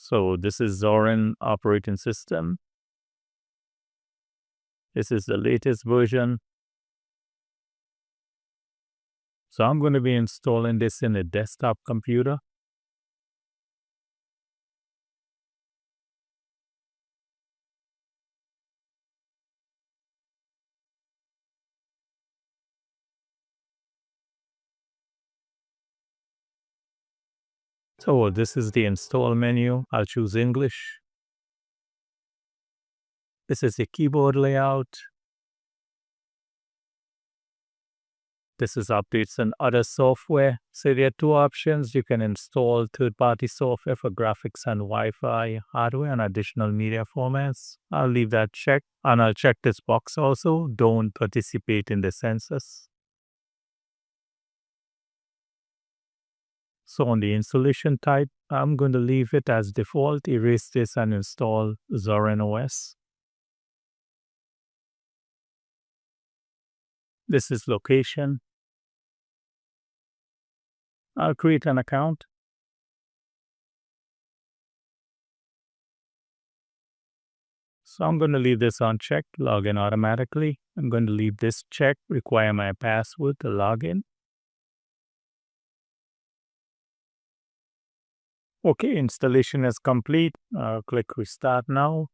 So this is Zorin operating system. This is the latest version. So I'm going to be installing this in a desktop computer. So this is the install menu. I'll choose English. This is the keyboard layout. This is updates and other software. So there are two options. You can install third-party software for graphics and Wi-Fi hardware and additional media formats. I'll leave that checked, and I'll check this box also. Don't participate in the census. So on the installation type, I'm going to leave it as default, erase this and install Zorin OS. This is location. I'll create an account. So I'm going to leave this unchecked, log in automatically. I'm going to leave this checked, require my password to log in. Okay, installation is complete. Click restart now.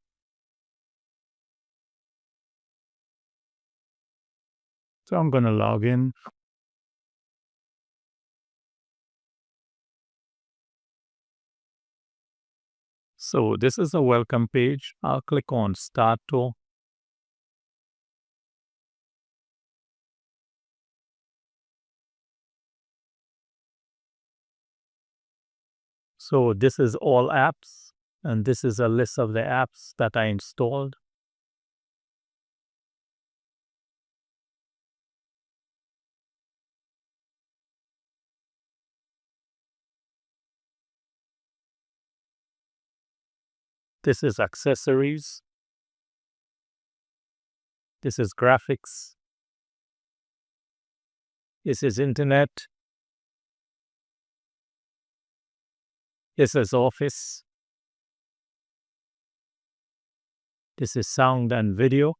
So I'm going to log in. So this is a welcome page. I'll click on Start Tool. So this is all apps, and this is a list of the apps that I installed. This is accessories. This is graphics. This is internet. This is office. This is sound and video.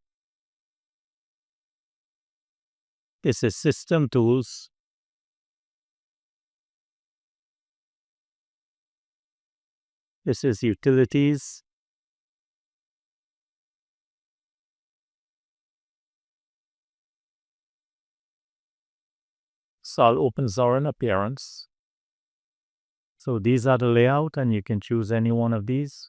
This is system tools. This is utilities. So I'll open Zorin Appearance. So these are the layout, and you can choose any one of these.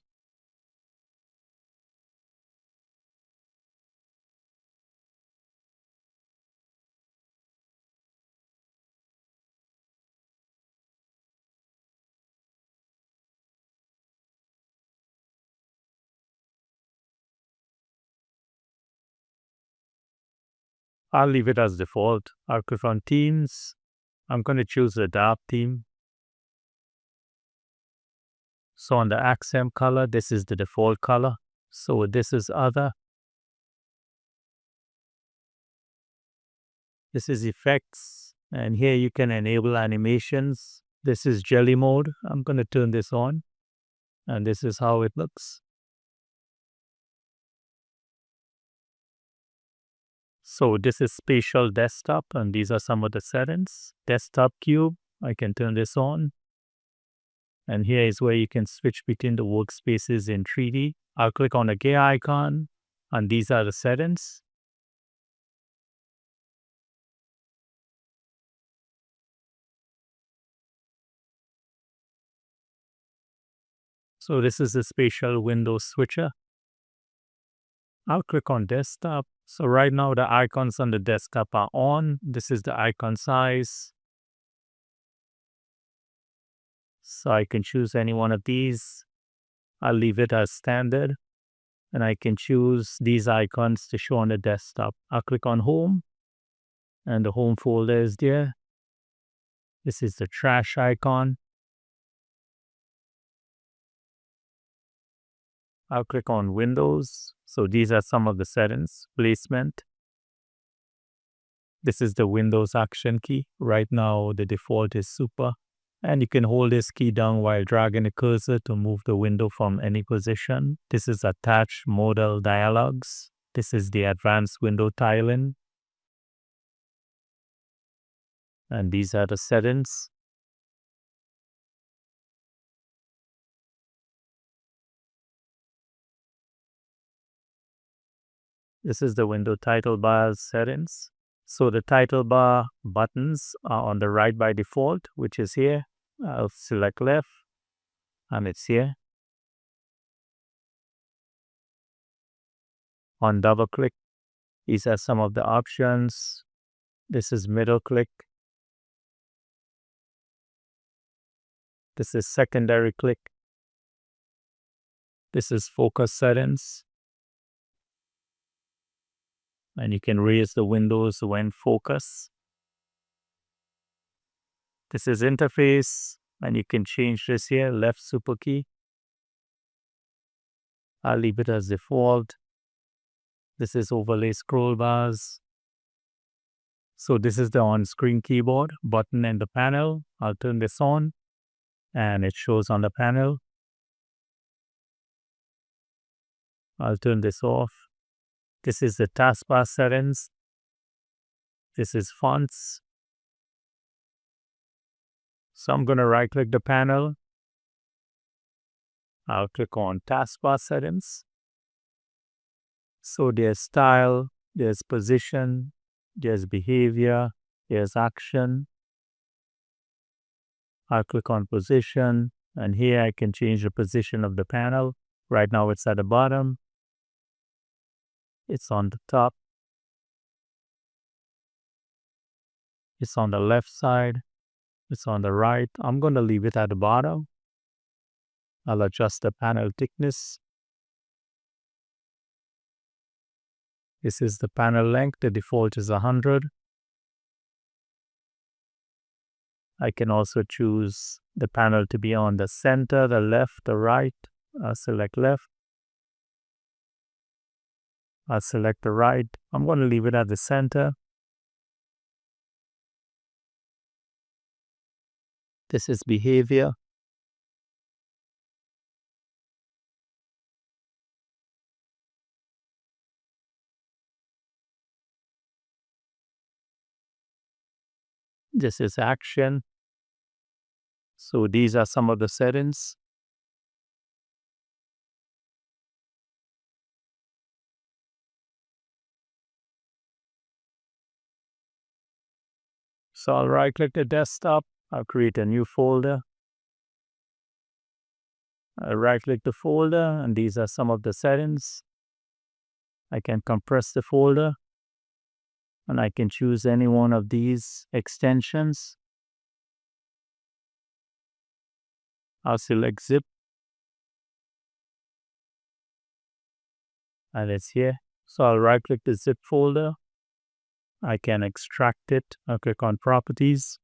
I'll leave it as default. I'll click on Themes. I'm going to choose the dark theme. So on the accent color, this is the default color. So this is other. This is effects. And here you can enable animations. This is jelly mode. I'm going to turn this on. And this is how it looks. So this is spatial desktop, and these are some of the settings. Desktop cube, I can turn this on. And here is where you can switch between the workspaces in 3D. I'll click on the gear icon, and these are the settings. So this is the spatial window switcher. I'll click on desktop. So right now the icons on the desktop are on. This is the icon size. So I can choose any one of these. I'll leave it as standard. And I can choose these icons to show on the desktop. I'll click on home. And the home folder is there. This is the trash icon. I'll click on Windows. So these are some of the settings. Placement. This is the Windows action key. Right now the default is super. And you can hold this key down while dragging the cursor to move the window from any position. This is attached modal dialogues. This is the advanced window tiling. And these are the settings. This is the window title bar settings. So the title bar buttons are on the right by default, which is here. I'll select left and it's here. On double click, these are some of the options. This is middle click. This is secondary click. This is focus settings. And you can raise the windows when focus. This is interface, and you can change this here, left super key. I'll leave it as default. This is overlay scroll bars. So this is the on-screen keyboard button in the panel. I'll turn this on, and it shows on the panel. I'll turn this off. This is the taskbar settings. This is fonts. So I'm going to right-click the panel. I'll click on taskbar settings. So there's style, there's position, there's behavior, there's action. I'll click on position, and here I can change the position of the panel. Right now it's at the bottom. It's on the top. It's on the left side. It's on the right. I'm going to leave it at the bottom. I'll adjust the panel thickness. This is the panel length. The default is 100. I can also choose the panel to be on the center, the left, the right. I'll select left. I'll select the right. I'm going to leave it at the center. This is behavior. This is action. So these are some of the settings. So I'll right-click the desktop. I'll create a new folder. I'll right-click the folder, and these are some of the settings. I can compress the folder, and I can choose any one of these extensions. I'll select zip, and it's here. So I'll right-click the zip folder. I can extract it. I'll click on properties.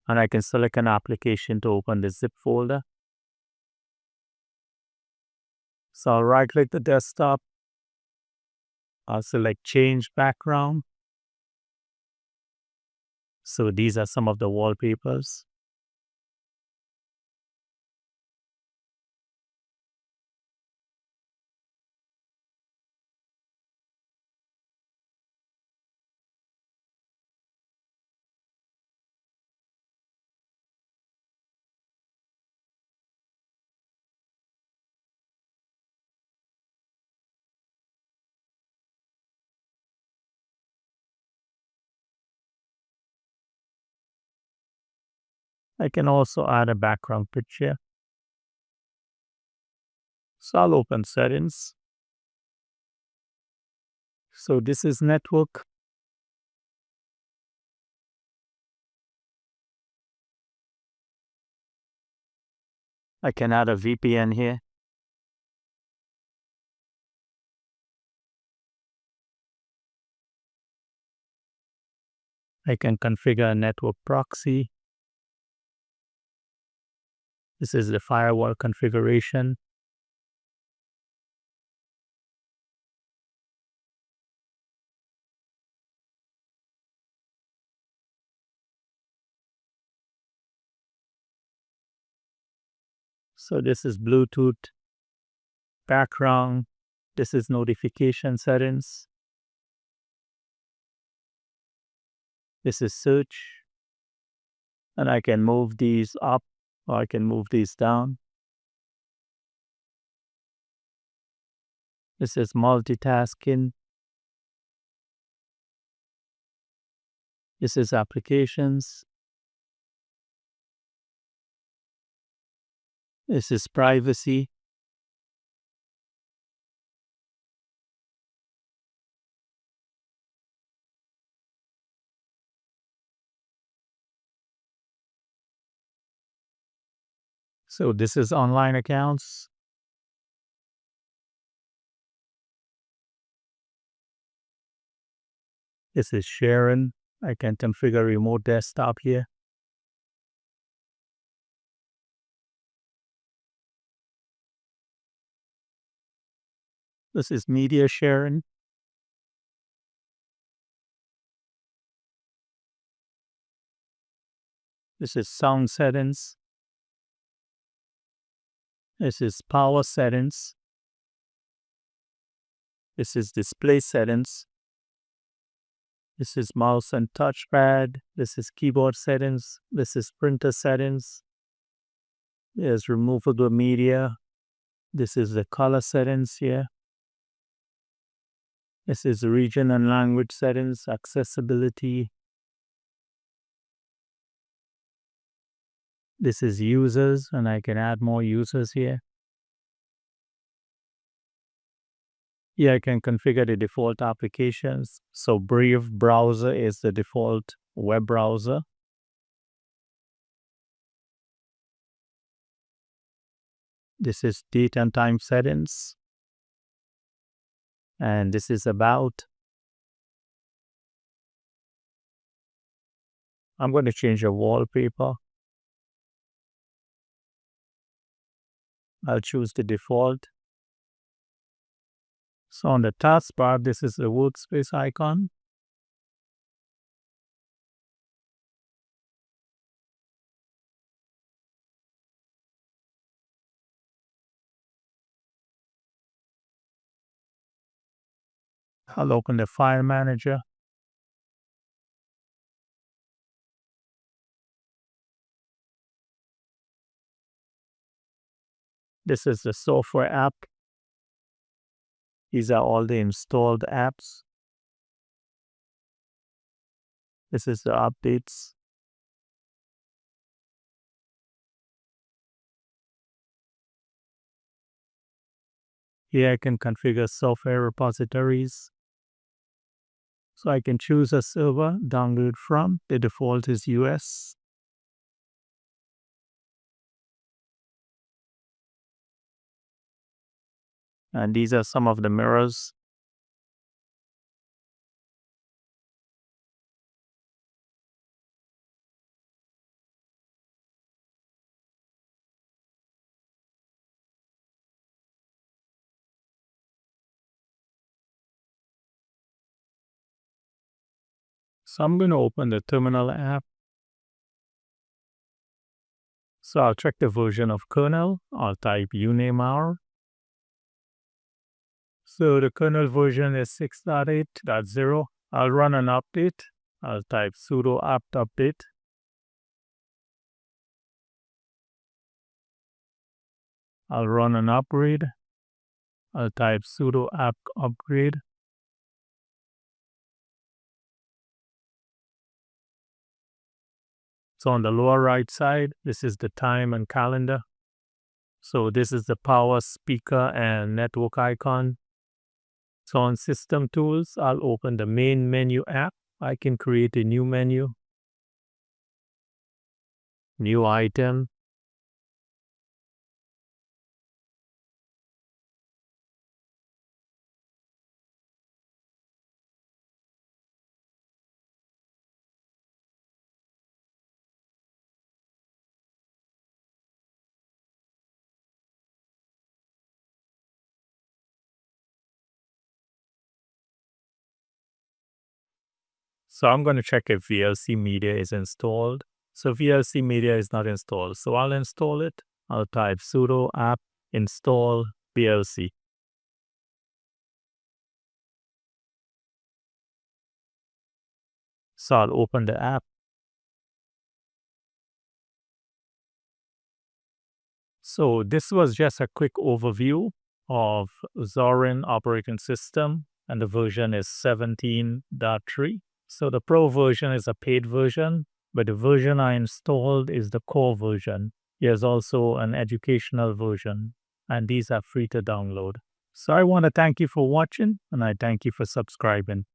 And I can select an application to open the zip folder. So I'll right-click the desktop. I'll select change background. So these are some of the wallpapers. I can also add a background picture. So I'll open settings. So this is network. I can add a VPN here. I can configure a network proxy. This is the firewall configuration. So this is Bluetooth, background. This is notification settings. This is search. And I can move these up or I can move these down. This is multitasking. This is applications. This is privacy. So this is online accounts. This is sharing. I can configure remote desktop here. This is media sharing. This is sound settings. This is power settings. This is display settings. This is mouse and touchpad. This is keyboard settings. This is printer settings. There's removable media. This is the color settings here. This is region and language settings, accessibility. This is users, and I can add more users here. Here I can configure the default applications. So Brave browser is the default web browser. This is date and time settings. And this is about. I'm going to change the wallpaper. I'll choose the default. So on the taskbar, this is the workspace icon. I'll open the file manager. This is the software app. These are all the installed apps. This is the updates. Here I can configure software repositories. So I can choose a server, download from. The default is US. And these are some of the mirrors. So I'm going to open the terminal app. So I'll check the version of kernel. I'll type unamr. So the kernel version is 6.8.0. I'll run an update. I'll type sudo apt update. I'll run an upgrade. I'll type sudo apt upgrade. So on the lower right side, this is the time and calendar. So this is the power, speaker, and network icon. So on System Tools, I'll open the main menu app. I can create a new menu, new item. So I'm going to check if VLC Media is installed. So VLC Media is not installed, so I'll install it. I'll type sudo apt install blc. So I'll open the app. So this was just a quick overview of Zorin operating system, and the version is 17.3. So the Pro version is a paid version, but the version I installed is the core version. There's also an educational version, and these are free to download. So I want to thank you for watching, and I thank you for subscribing.